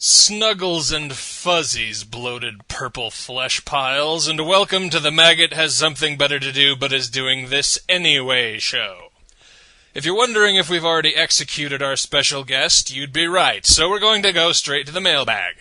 Snuggles and fuzzies, bloated purple flesh piles, and welcome to the Maggot Has Something Better to Do But Is Doing This Anyway show. If you're wondering if we've already executed our special guest, you'd be right, so we're going to go straight to the mailbag.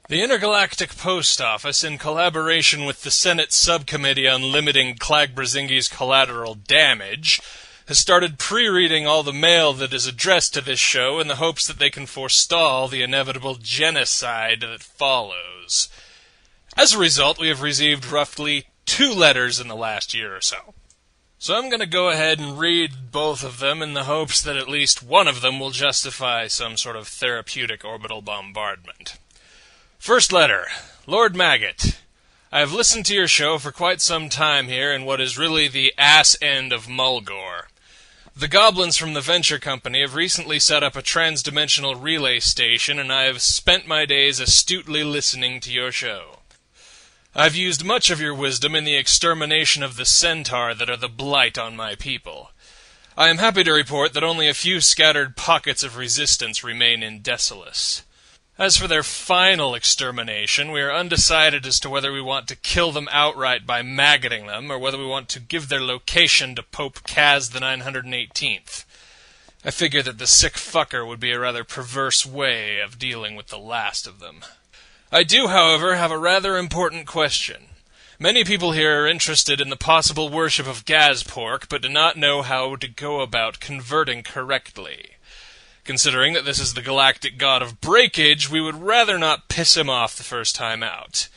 The Intergalactic Post Office, in collaboration with the Senate Subcommittee on Limiting Clag-Brazingi's Collateral Damage, has started pre-reading all the mail that is addressed to this show in the hopes that they can forestall the inevitable genocide that follows. As a result, we have received roughly 2 letters in the last year or so. So I'm going to go ahead and read both of them in the hopes that at least one of them will justify some sort of therapeutic orbital bombardment. First letter. Lord Maggot, I have listened to your show for quite some time here in what is really the ass end of Mulgore. The goblins from the Venture Company have recently set up a trans-dimensional relay station, and I have spent my days astutely listening to your show. I've used much of your wisdom in the extermination of the centaur that are the blight on my people. I am happy to report that only a few scattered pockets of resistance remain in Desolus. As for their final extermination, we are undecided as to whether we want to kill them outright by maggoting them, or whether we want to give their location to Pope Kaz the 918th. I figure that the sick fucker would be a rather perverse way of dealing with the last of them. I do, however, have a rather important question. Many people here are interested in the possible worship of Gazpork, but do not know how to go about converting correctly. Considering that this is the galactic god of breakage, we would rather not piss him off the first time out.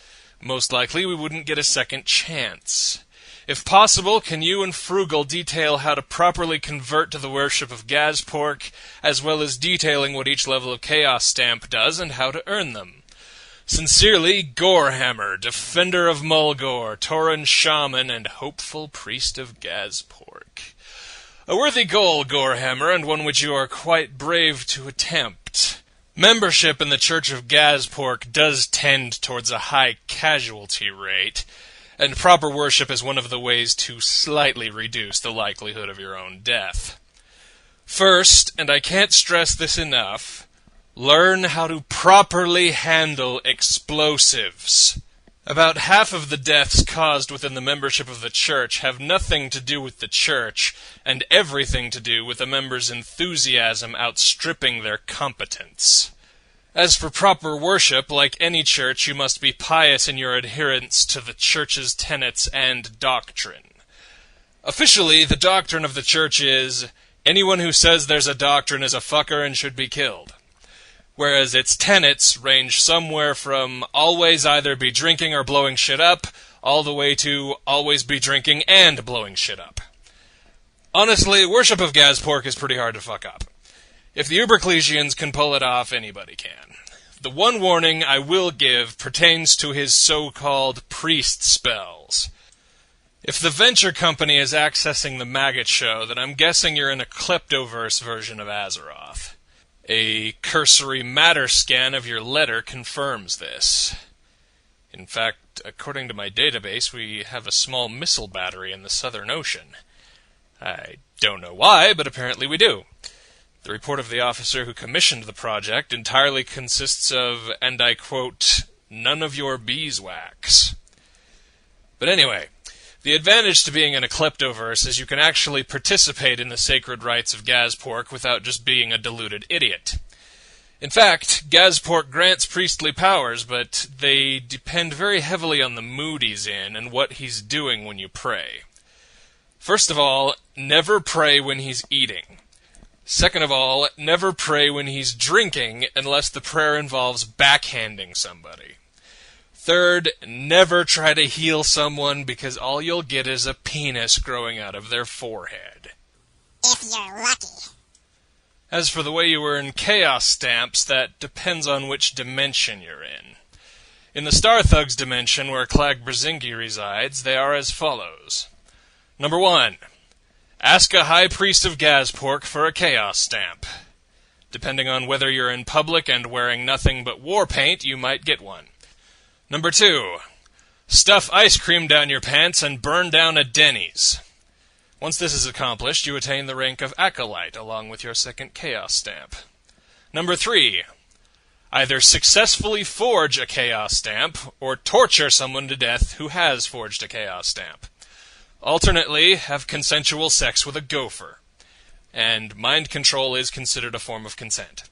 Most likely we wouldn't get a second chance. If possible, can you and Frugal detail how to properly convert to the worship of Gazpork, as well as detailing what each level of Chaos Stamp does and how to earn them? Sincerely, Gorehammer, Defender of Mulgore, Tauran Shaman, and Hopeful Priest of Gazpork. A worthy goal, Gorehammer, and one which you are quite brave to attempt. Membership in the Church of Gazpork does tend towards a high casualty rate, and proper worship is one of the ways to slightly reduce the likelihood of your own death. First, and I can't stress this enough, learn how to properly handle explosives. About half of the deaths caused within the membership of the Church have nothing to do with the Church, and everything to do with the members' enthusiasm outstripping their competence. As for proper worship, like any church, you must be pious in your adherence to the Church's tenets and doctrine. Officially, the doctrine of the Church is, anyone who says there's a doctrine is a fucker and should be killed. Whereas its tenets range somewhere from always either be drinking or blowing shit up, all the way to always be drinking and blowing shit up. Honestly, worship of Gazpork is pretty hard to fuck up. If the Uberclesians can pull it off, anybody can. The one warning I will give pertains to his so-called priest spells. If the Venture Company is accessing the Maggott Show, then I'm guessing you're in a Kleptoverse version of Azeroth. A cursory matter scan of your letter confirms this. In fact, according to my database, we have a small missile battery in the Southern Ocean. I don't know why, but apparently we do. The report of the officer who commissioned the project entirely consists of, and I quote, none of your beeswax. But anyway, the advantage to being in a Kleptoverse is you can actually participate in the sacred rites of Gazpork without just being a deluded idiot. In fact, Gazpork grants priestly powers, but they depend very heavily on the mood he's in and what he's doing when you pray. First of all, never pray when he's eating. Second of all, never pray when he's drinking unless the prayer involves backhanding somebody. Third, never try to heal someone because all you'll get is a penis growing out of their forehead. If you're lucky. As for the way you earn Chaos Stamps, that depends on which dimension you're in. In the Star Thugs dimension where Clag-Brazingi resides, they are as follows. Number 1. Ask a High Priest of Gazpork for a Chaos Stamp. Depending on whether you're in public and wearing nothing but war paint, you might get one. Number 2. Stuff ice cream down your pants and burn down a Denny's. Once this is accomplished, you attain the rank of Acolyte, along with your second Chaos Stamp. Number 3. Either successfully forge a chaos stamp, or torture someone to death who has forged a chaos stamp. Alternately, have consensual sex with a gopher. And mind control is considered a form of consent.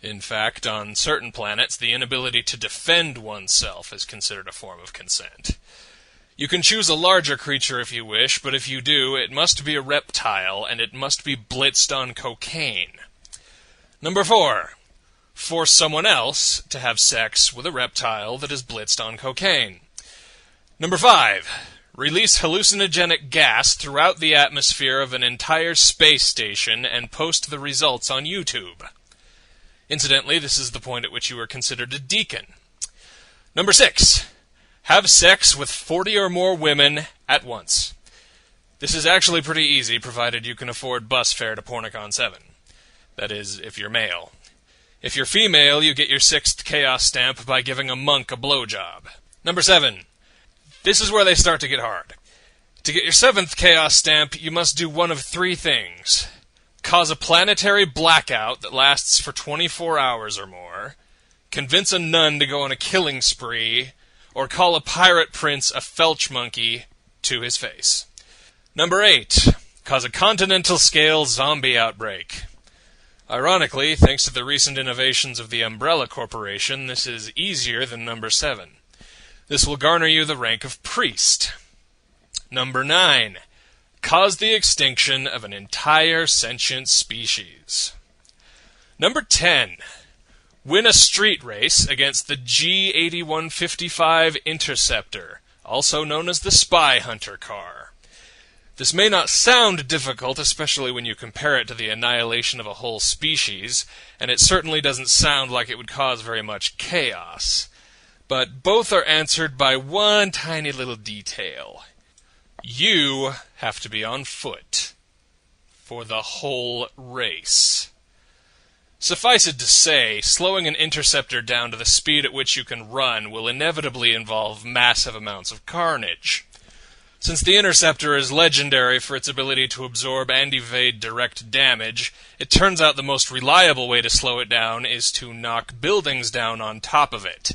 In fact, on certain planets, the inability to defend oneself is considered a form of consent. You can choose a larger creature if you wish, but if you do, it must be a reptile, and it must be blitzed on cocaine. Number 4. Force someone else to have sex with a reptile that is blitzed on cocaine. Number 5. Release hallucinogenic gas throughout the atmosphere of an entire space station and post the results on YouTube. Incidentally, this is the point at which you are considered a deacon. Number 6. Have sex with 40 or more women at once. This is actually pretty easy, provided you can afford bus fare to Pornicon 7. That is, if you're male. If you're female, you get your 6th chaos stamp by giving a monk a blowjob. Number 7. This is where they start to get hard. To get your 7th chaos stamp, you must do one of 3 things. Cause a planetary blackout that lasts for 24 hours or more, convince a nun to go on a killing spree, or call a pirate prince a felch monkey to his face. Number 8. Cause a continental scale zombie outbreak. Ironically, thanks to the recent innovations of the Umbrella Corporation, this is easier than number 7. This will garner you the rank of priest. Number 9. Cause the extinction of an entire sentient species. Number 10. Win a street race against the G8155 Interceptor, also known as the Spy Hunter car. This may not sound difficult, especially when you compare it to the annihilation of a whole species, and it certainly doesn't sound like it would cause very much chaos. But both are answered by one tiny little detail. You have to be on foot for the whole race. Suffice it to say, slowing an interceptor down to the speed at which you can run will inevitably involve massive amounts of carnage. Since the interceptor is legendary for its ability to absorb and evade direct damage, it turns out the most reliable way to slow it down is to knock buildings down on top of it.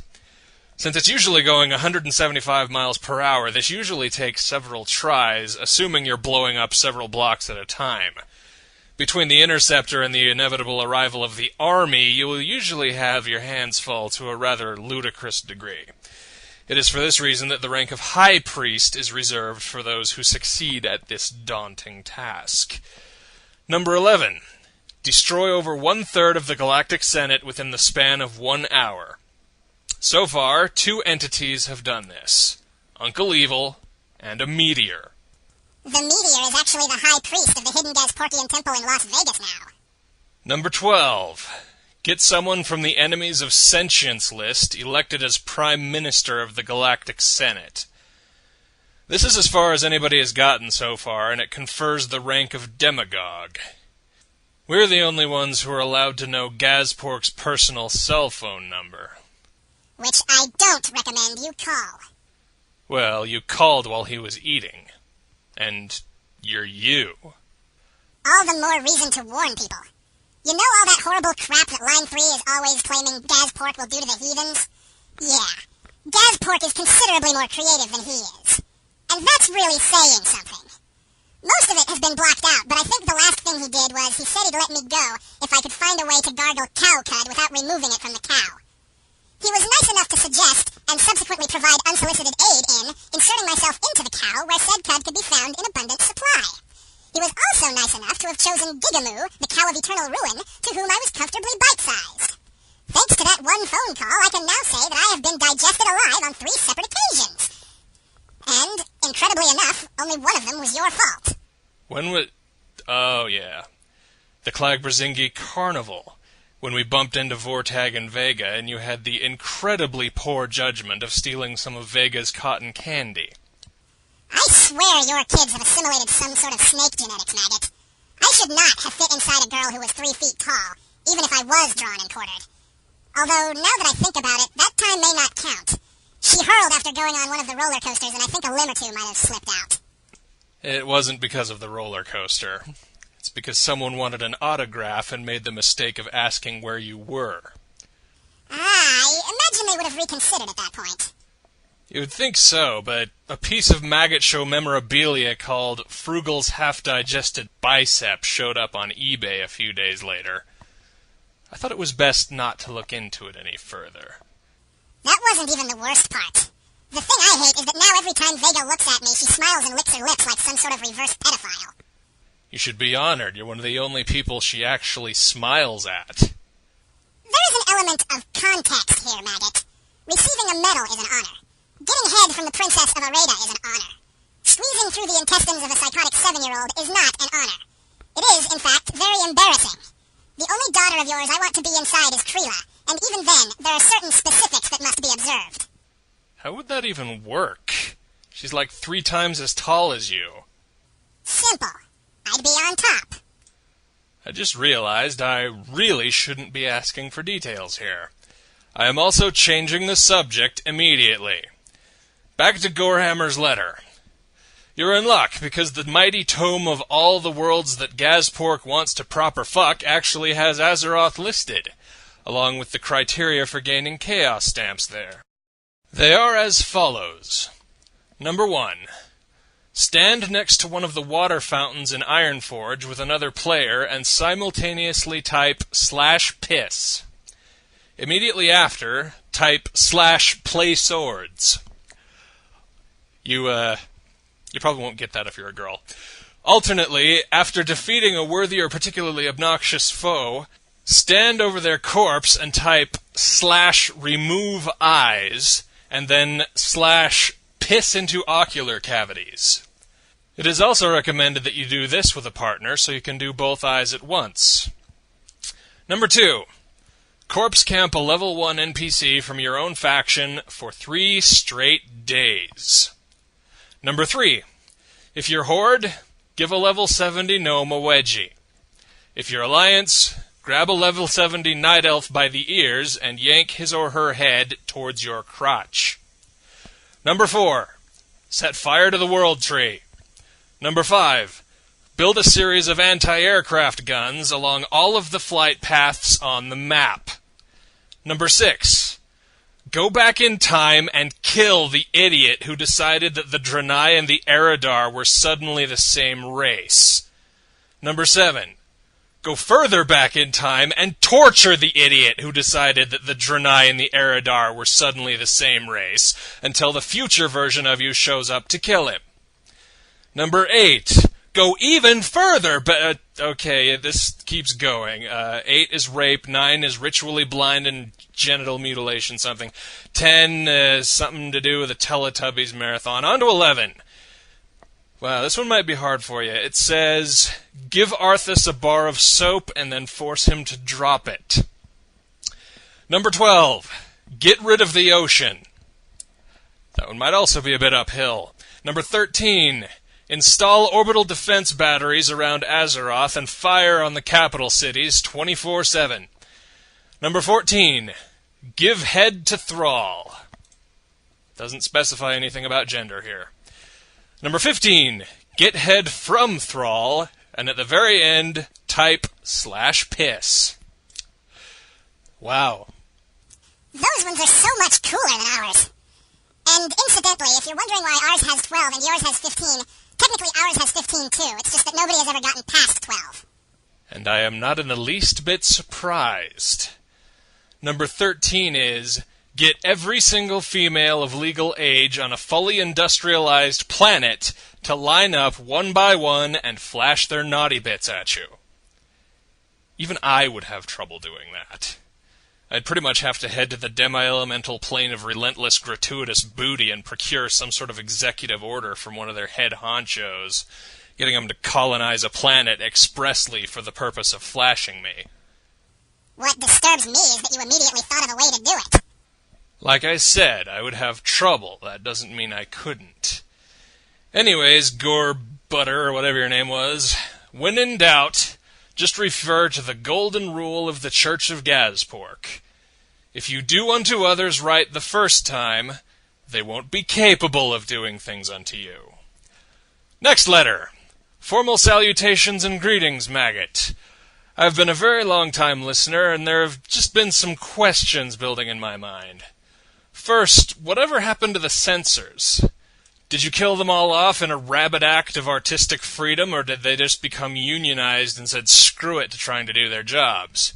Since it's usually going 175 miles per hour, this usually takes several tries, assuming you're blowing up several blocks at a time. Between the interceptor and the inevitable arrival of the army, you will usually have your hands full to a rather ludicrous degree. It is for this reason that the rank of High Priest is reserved for those who succeed at this daunting task. Number 11. Destroy over 1/3 of the Galactic Senate within the span of 1 hour. So far, 2 entities have done this. Uncle Evil and a meteor. The meteor is actually the high priest of the hidden Gazportian temple in Las Vegas now. Number 12. Get someone from the Enemies of Sentience list elected as Prime Minister of the Galactic Senate. This is as far as anybody has gotten so far, and it confers the rank of demagogue. We're the only ones who are allowed to know Gazpork's personal cell phone number. Which I don't recommend you call. Well, you called while he was eating. And you're you. All the more reason to warn people. You know all that horrible crap that Line 3 is always claiming Gazpork will do to the heathens? Yeah. Gazpork is considerably more creative than he is. And that's really saying something. Most of it has been blocked out, but I think the last thing he did was he said he'd let me go if I could find a way to gargle cow cud without removing it from the cow. He was nice enough to suggest, and subsequently provide unsolicited aid in, inserting myself into the cow where said cud could be found in abundant supply. He was also nice enough to have chosen Gigamoo, the cow of eternal ruin, to whom I was comfortably bite-sized. Thanks to that one phone call, I can now say that I have been digested alive on 3 separate occasions. And, incredibly enough, only one of them was your fault. When was... Oh, yeah. The Clag-Brazingi Carnival. When we bumped into Vortag and Vega, and you had the incredibly poor judgment of stealing some of Vega's cotton candy. I swear your kids have assimilated some sort of snake genetics, Maggot. I should not have fit inside a girl who was 3 feet tall, even if I was drawn and quartered. Although, now that I think about it, that time may not count. She hurled after going on one of the roller coasters, and I think a limb or 2 might have slipped out. It wasn't because of the roller coaster. It's because someone wanted an autograph and made the mistake of asking where you were. have reconsidered at that point. You would think so, but a piece of Maggott Show memorabilia called Frugal's Half-Digested Bicep showed up on eBay a few days later. I thought it was best not to look into it any further. That wasn't even the worst part. The thing I hate is that now every time Vega looks at me, she smiles and licks her lips like some sort of reverse pedophile. You should be honored. You're one of the only people she actually smiles at. There is an element of context here, Maggot. Receiving a medal is an honor. Getting head from the Princess of Areda is an honor. Squeezing through the intestines of a psychotic 7-year-old is not an honor. It is, in fact, very embarrassing. The only daughter of yours I want to be inside is Trila, and even then, there are certain specifics that must be observed. How would that even work? She's like 3 times as tall as you. Simple. I'd be on top. I just realized I really shouldn't be asking for details here. I am also changing the subject immediately. Back to Gorehammer's letter. You're in luck, because the mighty tome of all the worlds that Gazpork wants to proper fuck actually has Azeroth listed, along with the criteria for gaining chaos stamps there. They are as follows. Number 1. Stand next to one of the water fountains in Ironforge with another player and simultaneously type /piss. Immediately after, type /play swords. You probably won't get that if you're a girl. Alternately, after defeating a worthy or particularly obnoxious foe, stand over their corpse and type /remove eyes, and then /piss into ocular cavities. It is also recommended that you do this with a partner so you can do both eyes at once. Number 2. Corpse camp a level 1 NPC from your own faction for 3 straight days. Number 3. If you're Horde, give a level 70 gnome a wedgie. If you're Alliance, grab a level 70 Night Elf by the ears and yank his or her head towards your crotch. Number 4. Set fire to the World Tree. Number 5. Build a series of anti-aircraft guns along all of the flight paths on the map. Number 6. Go back in time and kill the idiot who decided that the Draenei and the Eridar were suddenly the same race. Number 7. Go further back in time and torture the idiot who decided that the Draenei and the Eridar were suddenly the same race until the future version of you shows up to kill him. Number 8. Go even further, but okay, this keeps going. 8 is rape, 9 is ritually blind and genital mutilation something. 10 is something to do with a Teletubbies marathon. On to 11. Wow, this one might be hard for you. It says, give Arthas a bar of soap and then force him to drop it. Number 12. Get rid of the ocean. That one might also be a bit uphill. Number 13. Install orbital defense batteries around Azeroth and fire on the capital cities 24/7. Number 14. Give head to Thrall. Doesn't specify anything about gender here. Number 15. Get head from Thrall, and at the very end, type /piss. Wow. Those ones are so much cooler than ours. And incidentally, if you're wondering why ours has 12 and yours has 15, technically ours has 15 too. It's just that nobody has ever gotten past 12. And I am not in the least bit surprised. Number 13 is, get every single female of legal age on a fully industrialized planet to line up one by one and flash their naughty bits at you. Even I would have trouble doing that. I'd pretty much have to head to the demi-elemental plane of relentless gratuitous booty and procure some sort of executive order from one of their head honchos, getting them to colonize a planet expressly for the purpose of flashing me. What disturbs me is that you immediately thought of a way to do it. Like I said, I would have trouble. That doesn't mean I couldn't. Anyways, Gore Butter, or whatever your name was, when in doubt, just refer to the golden rule of the Church of Gazpork. If you do unto others right the first time, they won't be capable of doing things unto you. Next letter. Formal salutations and greetings, Maggot. I've been a very long time listener, and there have just been some questions building in my mind. First, whatever happened to the censors? Did you kill them all off in a rabid act of artistic freedom, or did they just become unionized and said screw it to trying to do their jobs?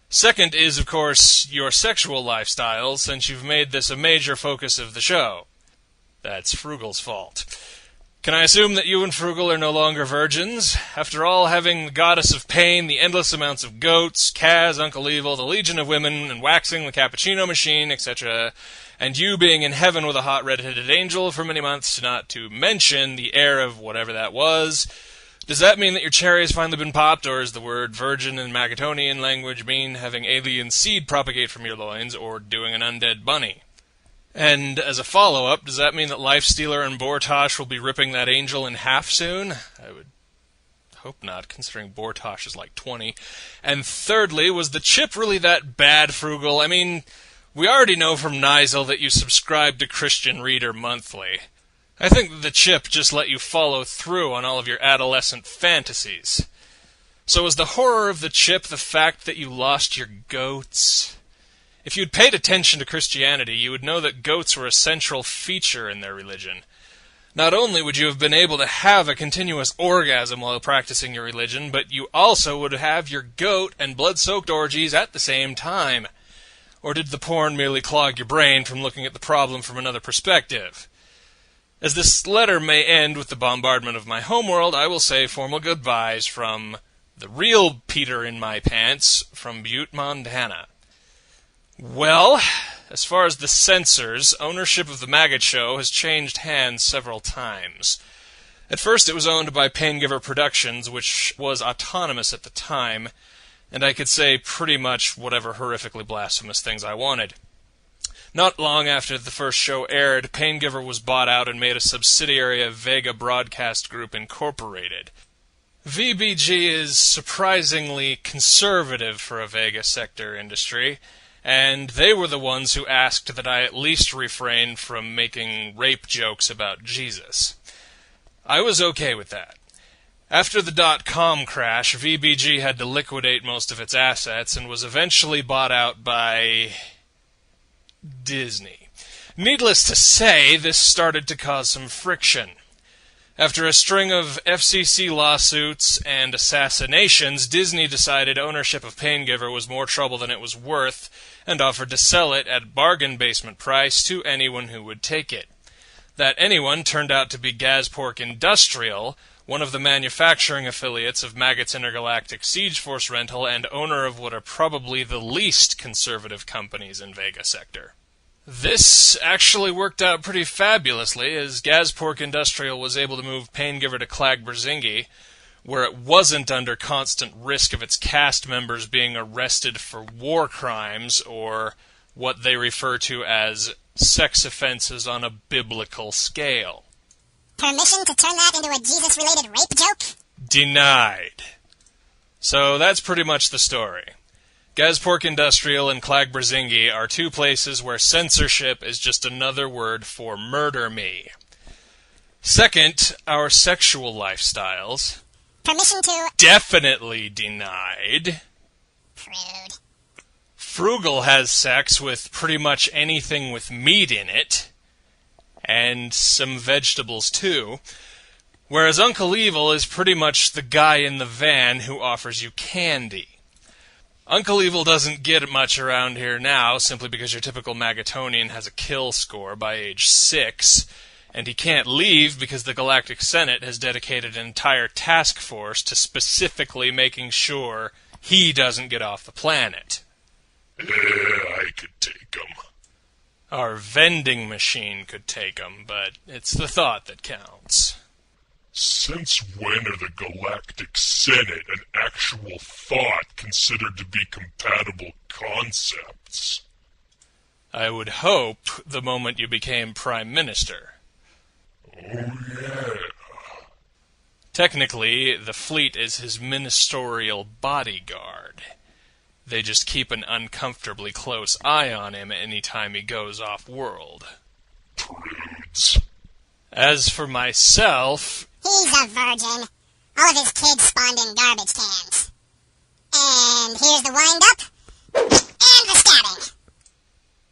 Second is, of course, your sexual lifestyle, since you've made this a major focus of the show. That's Frugal's fault. Can I assume that you and Frugal are no longer virgins? After all, having the goddess of pain, the endless amounts of goats, Kaz, Uncle Evil, the legion of women, and waxing the cappuccino machine, etc., and you being in heaven with a hot red-headed angel for many months, not to mention the heir of whatever that was, does that mean that your cherry has finally been popped, or is the word virgin in Maggottonian language mean having alien seed propagate from your loins, or doing an undead bunny? And as a follow-up, does that mean that Lifestealer and Bortosh will be ripping that angel in half soon? I would hope not, considering Bortosh is like 20. And thirdly, was the chip really that bad, Frugal? I mean, we already know from Nigel that you subscribe to Christian Reader monthly. I think that the chip just let you follow through on all of your adolescent fantasies. So was the horror of the chip the fact that you lost your goats? If you'd paid attention to Christianity, you would know that goats were a central feature in their religion. Not only would you have been able to have a continuous orgasm while practicing your religion, but you also would have your goat and blood-soaked orgies at the same time. Or did the porn merely clog your brain from looking at the problem from another perspective? As this letter may end with the bombardment of my homeworld, I will say formal goodbyes from the real Peter in my pants from Butte, Montana. Well, as far as the censors, ownership of the Maggott Show has changed hands several times. At first it was owned by Paingiver Productions, which was autonomous at the time, and I could say pretty much whatever horrifically blasphemous things I wanted. Not long after the first show aired, Paingiver was bought out and made a subsidiary of Vega Broadcast Group Incorporated. VBG is surprisingly conservative for a Vega sector industry, and they were the ones who asked that I at least refrain from making rape jokes about Jesus. I was okay with that. After the .com crash, VBG had to liquidate most of its assets and was eventually bought out by Disney. Needless to say, this started to cause some friction. After a string of FCC lawsuits and assassinations, Disney decided ownership of Paingiver was more trouble than it was worth, and offered to sell it at bargain basement price to anyone who would take it. That anyone turned out to be Gazpork Industrial, one of the manufacturing affiliates of Maggot's Intergalactic Siege Force Rental and owner of what are probably the least conservative companies in Vega Sector. This actually worked out pretty fabulously, as Gazpork Industrial was able to move Paingiver to Clag Brzingi, where it wasn't under constant risk of its cast members being arrested for war crimes, or what they refer to as sex offenses on a biblical scale. Permission to turn that into a Jesus-related rape joke? Denied. So that's pretty much the story. Gazpork Industrial and Clag Brzingi are two places where censorship is just another word for murder me. Second, our sexual lifestyles. Permission to... Definitely denied. Prude. Frugal has sex with pretty much anything with meat in it. And some vegetables, too. Whereas Uncle Evil is pretty much the guy in the van who offers you candy. Uncle Evil doesn't get much around here now, simply because your typical Maggottonian has a kill score by age 6, and he can't leave because the Galactic Senate has dedicated an entire task force to specifically making sure he doesn't get off the planet. I could take him. Our vending machine could take him, but it's the thought that counts. Since when are the Galactic Senate and actual thought considered to be compatible concepts? I would hope the moment you became Prime Minister. Oh, yeah. Technically, the fleet is his ministerial bodyguard. They just keep an uncomfortably close eye on him any time he goes off-world. Prudes. As for myself... He's a virgin. All of his kids spawned in garbage cans. And here's the wind-up. And the stabbing.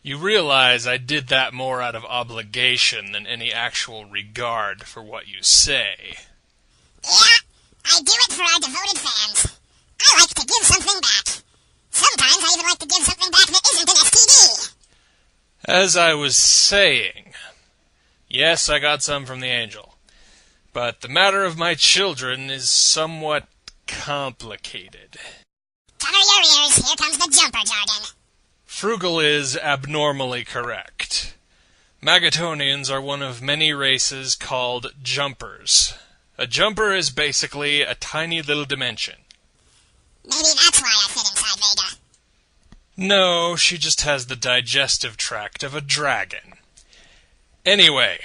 You realize I did that more out of obligation than any actual regard for what you say. Yeah, I do it for our devoted fans. I like to give something back. Sometimes I even like to give something back that isn't an STD. As I was saying, yes, I got some from the angel. But the matter of my children is somewhat complicated. Cover your ears, here comes the jumper jargon. Frugal is abnormally correct. Maggotonians are one of many races called jumpers. A jumper is basically a tiny little dimension. Maybe that's why I fit inside Vega. No, she just has the digestive tract of a dragon. Anyway,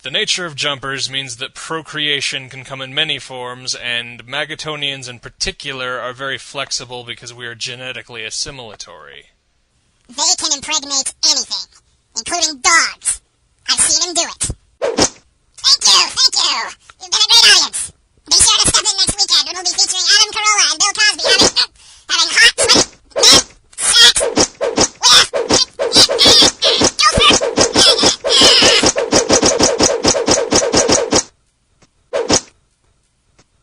the nature of jumpers means that procreation can come in many forms, and Maggotonians in particular are very flexible because we are genetically assimilatory. They can impregnate anything, including dogs. I've seen him do it. Thank you. You've been a great audience. Be sure to step in next weekend when we'll be featuring Adam Carolla and Bill Cosby having hot, sweaty, sex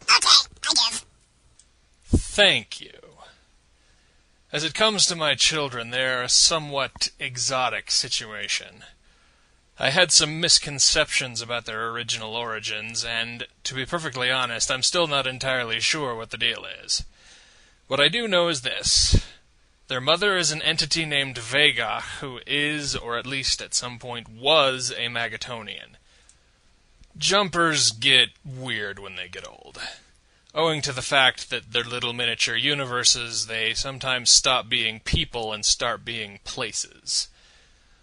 Okay, I give. Thank you. As it comes to my children, they are a somewhat exotic situation. I had some misconceptions about their original origins, and, to be perfectly honest, I'm still not entirely sure what the deal is. What I do know is this. Their mother is an entity named Vega, who is, or at least at some point was, a Maggotonian. Jumpers get weird when they get old. Owing to the fact that they're little miniature universes, they sometimes stop being people and start being places.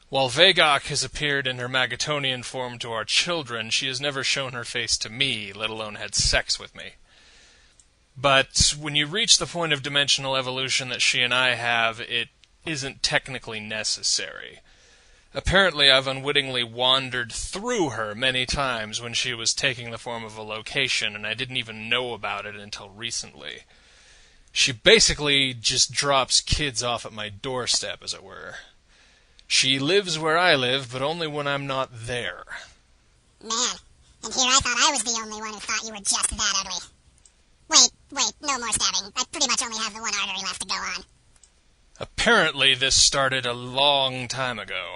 While Vegok has appeared in her Maggotonian form to our children, she has never shown her face to me, let alone had sex with me. But when you reach the point of dimensional evolution that she and I have, it isn't technically necessary. Apparently I've unwittingly wandered through her many times when she was taking the form of a location, and I didn't even know about it until recently. She basically just drops kids off at my doorstep, as it were. She lives where I live, but only when I'm not there. Man, and here I thought I was the only one who thought you were just that ugly. Wait, no more stabbing. I pretty much only have the one artery left to go on. Apparently this started a long time ago.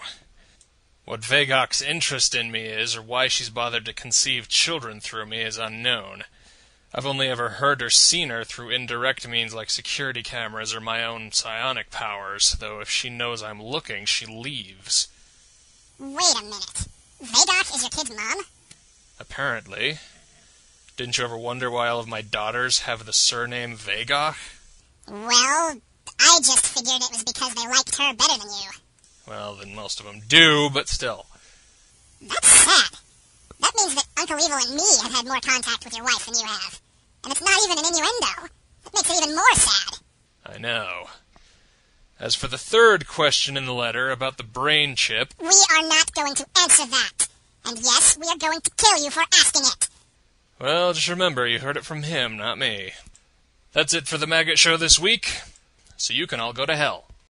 What Vegok's interest in me is, or why she's bothered to conceive children through me, is unknown. I've only ever heard or seen her through indirect means like security cameras or my own psionic powers, though if she knows I'm looking, she leaves. Wait a minute. Vegok is your kid's mom? Apparently. Didn't you ever wonder why all of my daughters have the surname Vegok? Well, I just figured it was because they liked her better than you. Well, then most of them do, but still. That's sad. That means that Uncle Evil and me have had more contact with your wife than you have. And it's not even an innuendo. That makes it even more sad. I know. As for the third question in the letter about the brain chip... We are not going to answer that. And yes, we are going to kill you for asking it. Well, just remember, you heard it from him, not me. That's it for the Maggott Show this week, so you can all go to hell.